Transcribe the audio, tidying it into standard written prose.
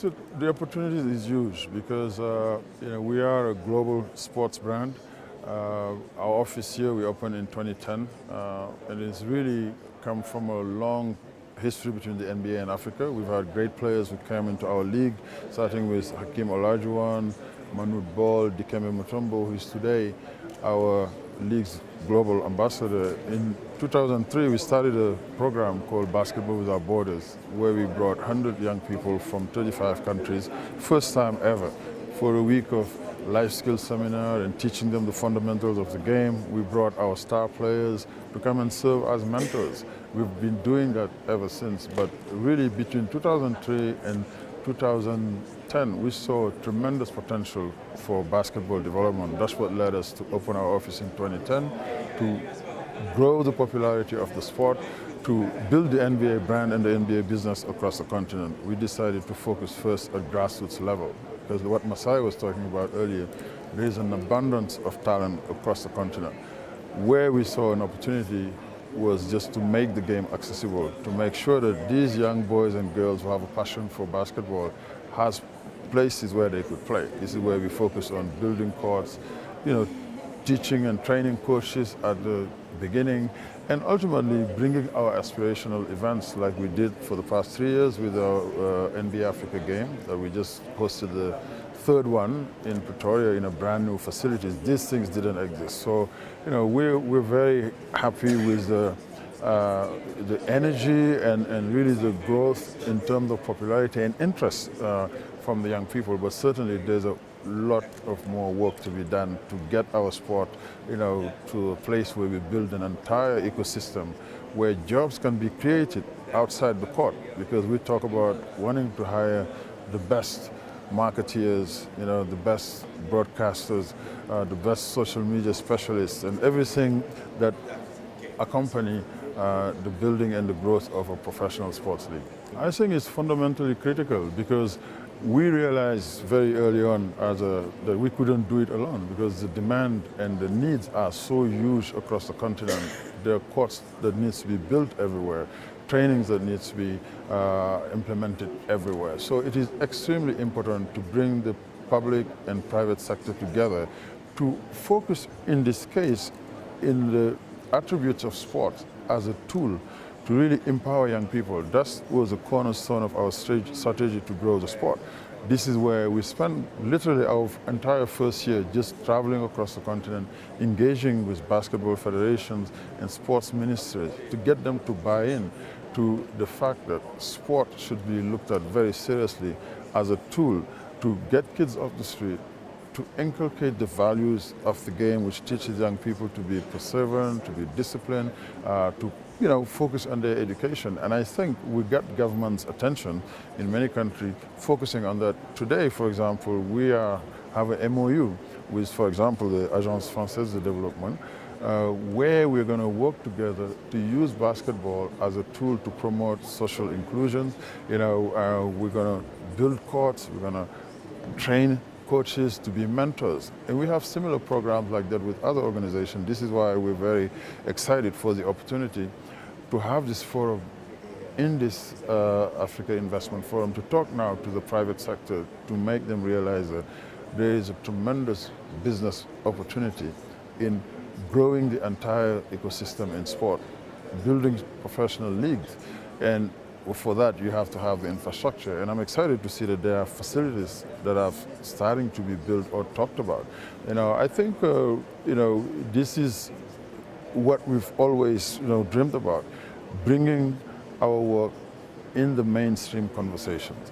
The opportunity is huge because we are a global sports brand. Our office here we opened in 2010, and it's really come from a long history between the NBA and Africa. We've had great players who came into our league, starting with Hakeem Olajuwon, Manu Ball, Dikembe Mutombo, who is today our league's global ambassador. In 2003, we started a program called Basketball Without Borders, where we brought 100 young people from 35 countries, first time ever, for a week of life skills seminar and teaching them the fundamentals of the game. We brought our star players to come and serve as mentors. We've been doing that ever since, but really between 2003 and 2010, we saw tremendous potential for basketball development. That's what led us to open our office in 2010, to grow the popularity of the sport, to build the NBA brand and the NBA business across the continent. We decided to focus first at grassroots level, because what Masai was talking about earlier, there is an abundance of talent across the continent. Where we saw an opportunity was just to make the game accessible, to make sure that these young boys and girls who have a passion for basketball has places where they could play. This is where we focus on building courts, teaching and training coaches at the beginning, and ultimately bringing our aspirational events like we did for the past 3 years with our NBA Africa game that we just hosted the third one in Pretoria in a brand new facility. These things didn't exist. So, we're very happy with the energy and really the growth in terms of popularity and interest from the young people. But certainly there's a lot of more work to be done to get our sport, to a place where we build an entire ecosystem where jobs can be created outside the court, because we talk about wanting to hire the best marketeers, the best broadcasters, the best social media specialists, and everything that accompany the building and the growth of a professional sports league. I think it's fundamentally critical because we realized very early on that we couldn't do it alone, because the demand and the needs are so huge across the continent. There are courts that needs to be built everywhere, trainings that needs to be implemented everywhere. So it is extremely important to bring the public and private sector together to focus, in this case, in the attributes of sport as a tool to really empower young people. That was a cornerstone of our strategy to grow the sport. This is where we spent literally our entire first year just traveling across the continent, engaging with basketball federations and sports ministries to get them to buy in to the fact that sport should be looked at very seriously as a tool to get kids off the street, to inculcate the values of the game, which teaches young people to be perseverant, to be disciplined, to focus on their education. And I think we got government's attention in many countries focusing on that. Today, for example, we have an MOU with, for example, the Agence Française de Développement, where we're going to work together to use basketball as a tool to promote social inclusion. We're going to build courts, we're going to train coaches to be mentors. And we have similar programs like that with other organizations. This is why we're very excited for the opportunity to have this forum in this Africa Investment Forum, to talk now to the private sector, to make them realize that there is a tremendous business opportunity in growing the entire ecosystem in sport, building professional leagues. And for that, you have to have the infrastructure. And I'm excited to see that there are facilities that are starting to be built or talked about. I think, this is what we've always, dreamed about, bringing our work in the mainstream conversations.